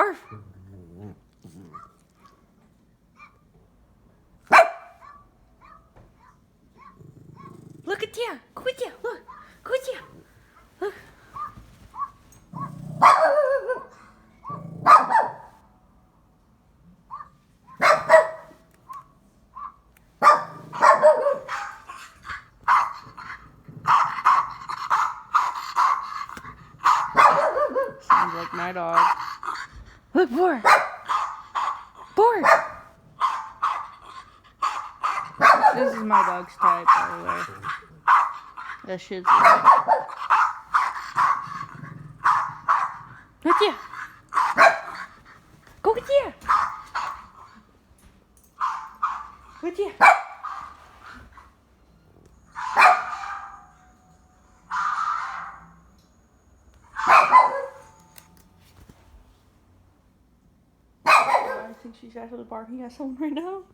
Barf. Look at you. Go with you. Look. Go with you. Look. Sounds like my dog. Look, Boar. Boar. This is my dog's type, by the way. That shit's weird. With you. Go with you. With you. I think she's actually barking at someone right now.